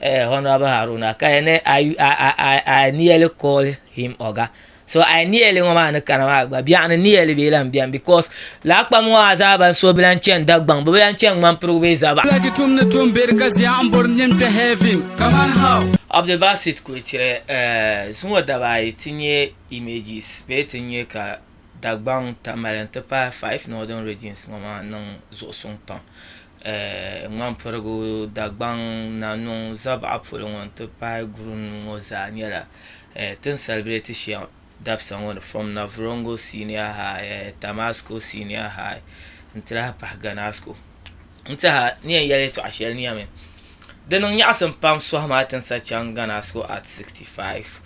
Honorable Haruna. I nearly call him Oga. So I nearly woman kanama bian nearly bilan bian because lakpa mo azaba so bilan chen dagbang bilan chen man probe zaba Kaman how Abdul Basit kuitire sumo dabai tinye images be tinye ka dagbang tamalente pa 5 northern regions mama non zo son pan man pergo dagbang na non zaba apolon te pa grun ngoza nyala ten celebrate shia Dapson from Navrongo Senior High, Damasco Senior High, until I Paganasco. Until her near yellow to Ashel near me. Then on Yasan Pam Swahmat such young Ganasco at 65.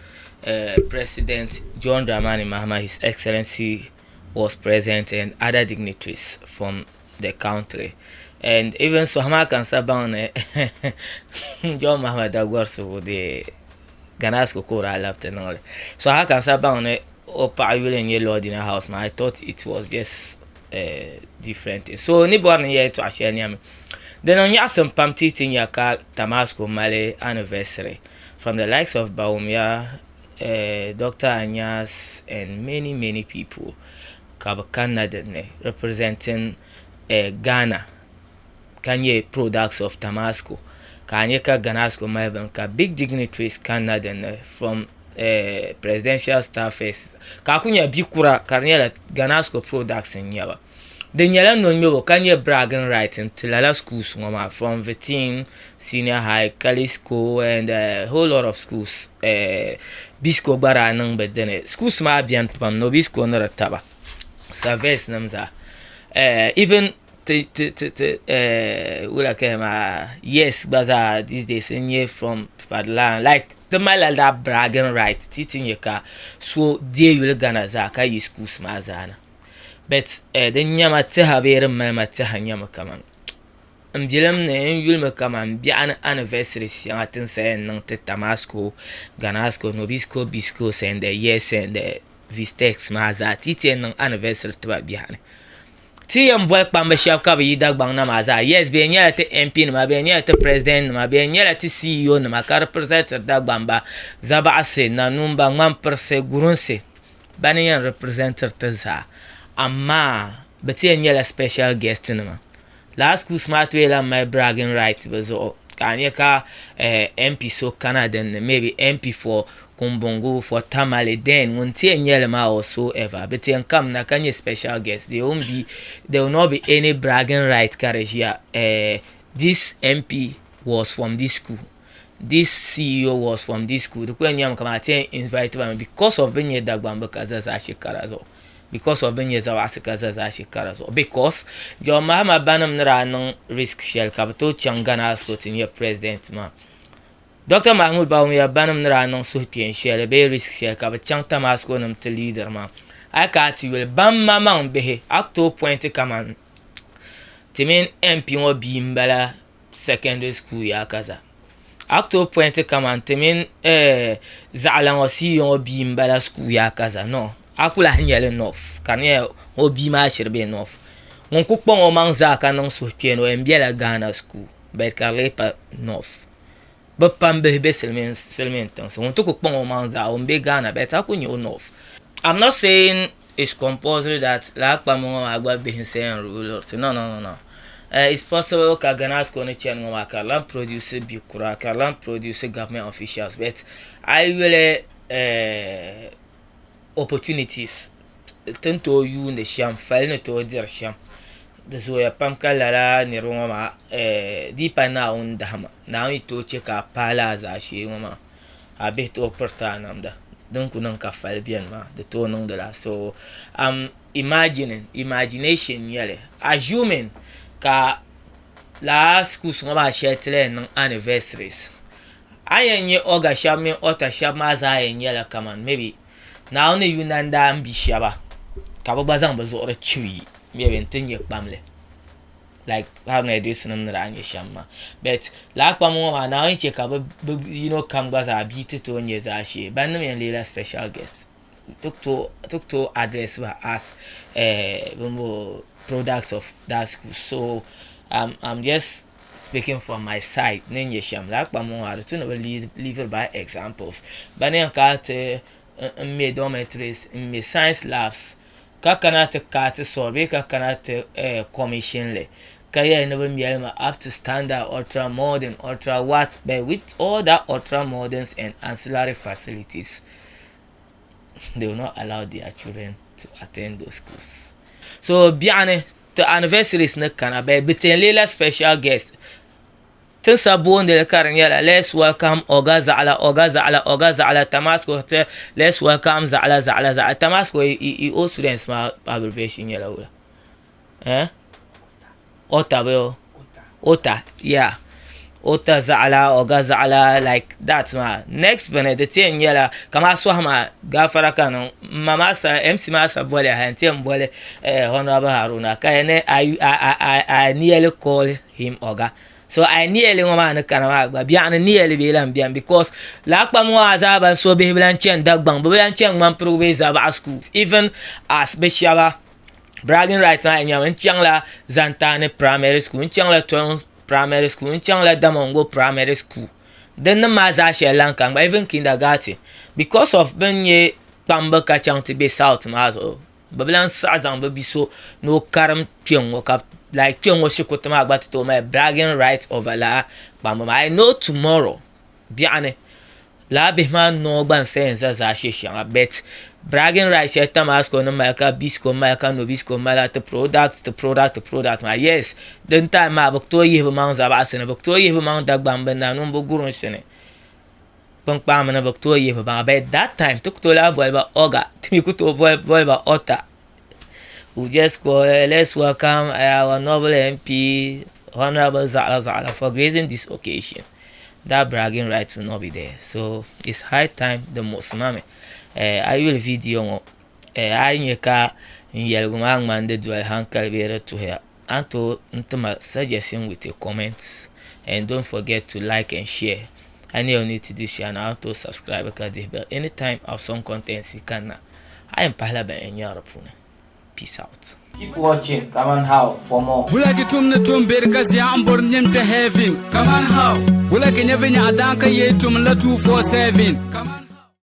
President John Dramani Mahama, His Excellency, was present and other dignitaries from the country. And even Swahma can Saban John Mahama Dagwarso, the Ganasco Kora left and all. So I can say about it I will in your Lord in a house, man. I thought it was just different. So nibon here to Asheniam. Then on Yasan Pam Titin Yaka Damasco Male anniversary from the likes of Baumia, Dr. Anyas and many people Canada representing Ghana Kanye products of Damasco. Kanyeka Ganasco Melbourne ka big dignitaries Canada from presidential staffers kakunya bikura karniela Ganasco products in yaba the nyala no mebo kanye bragging right until la schools ngoma from 15 senior high Calisco and a whole lot of schools Bisco bara nang bedene schools ma bian pam no Bisco no taba service namza even yes, baza these days in here from Fadlan, like the mala that bragging right, teaching your car, so dear you gonna zaka you school smazana. But the Yamata have a mamata Yama Kaman. Dealing name you'll come and be an anniversary, Shanton saying Nante Damasco, Ganasco, Nobisco, Bisco, and the yes and the Vistex Maza, teaching anniversary to behind. TM work membership cover you dag bang na maza. Yes, be nyala te MP na be nyala te president na be nyala te CEO na ka represent dag bamba zaba ase na numba ngam perse gurunse. Bani yan representer te za. Amma beti nyala special guest na ma. Last ku smart way la my bragging rights bezo. Kanye ka MP so Canadian maybe MP for Kumbongo for Tamale then won't nyele ma or so ever but in come na kanye special guest there will not be any bragging right carriage here. This MP was from this school, this CEO was from this school. The Kwenyam come at invite me because of being dagbamba kazaza shikarazo, because of being zawasikazaza shikarazo, because your mama banam nra risk shell capital changana scot in your president ma Dr. Mahmoud Baumia banam nra non suhpien shell be risk shell ka chang Tamasco nam te leader ma I cat will bam mama behe acto point Kaman timin MP wo bimbala secondary school ya kaza acto point Kaman timin zala wo si yo bimbala school ya kaza no akula nyele nof kanye wo bima shirbe nof won kukpon o manza ka non suhpien o embiela Ghana school bet karlepa nof but pambe be selmen things won to kukpon o manza o mbe Ghana bet akunyo nof. I'm not saying it's compulsory that like Pamo Agua being saying rulers. No. It's possible that Ghana's connection can land produce Bukura, can land produce government officials, but I will opportunities tend to you in the sham, filing to their sham. The Zoya Pamka Lala Neroma deeper now on the hammer. Now it to check a palace as she mama. A bit of pertanam. Donc non ka fal bien ma de to non de la so imagination yele assuming ka la school ma shetle non anniversaries ayenye oga shame ota shama za yele Kaman maybe now ne yunanda ambishaba ka bazan bazo re chiwi me bentenye pamle like how na this no nranye shama but like pamo na onche ka come baza abite to onye za she ban no lela special guest took to address as products of that school. So I'm just speaking from my side nenye sham la kpa mo har to no live by examples bane ka te me dormitories me science labs ka kana te ka te solve ka kana te commission le kaya never mielma up to standard ultra modern ultra what but with all that ultra moderns and ancillary facilities they will not allow their children to attend those schools. So biane the anniversaries na kana be bitin lela special guest tun sabon da karin yala let's welcome Oga Zala Tamasco let's welcome Zala Tamasco all students ma abbreviation yala wala Ota yeah Ota Zala Oga Zala like that ma next benedict yala kama swahma gafara kan mama sa MC ma sa bole hantem bole honorable Haruna kayene I nearly call him Oga. So I nearly woman kana ba bian nearly be lam bian because la kpa mo azaba so be bilan chen dagbang be bilan chen man prove zaba school even as special bragging rights na nya en chang la Zantane primary school en chang la Twelve primary school en chang la Damongo primary school then the maza shelan kan even kindergarten because of benye pamba ka chang to be south mazo be bilan sa zan be biso no karam tiong kap like Kyongo Shikutama about to my bragging rights over la Bamba. I know tomorrow biane la bihman no ban sense as a shishan bet bragging rights yet Tamasco no Malka Bisco Malka no Bisco Mala the product my yes then time ma bokto yive man zabas and bokto yive man dag bamba na no bogurun sene punk pam na bokto yive ba bet that time took to la volba oga timikuto volba ota. We just go, let's welcome our noble MP, Honorable Zala for gracing this occasion. That bragging rights will not be there. So it's high time the most mame. I will video I nyeka nyelgumang mande dual hankal bere to her. Anto ntoma suggestion with your comments and don't forget to like and share. I know you need to do share and to subscribe because anytime of some content you can. I am Pahlaba and Europe. Peace out. Keep watching Kaman How for more. Wulaki tumne tumber kasi ambor nyente heaven. Kaman How. Wulaki nyevenya adanka yetum la 247.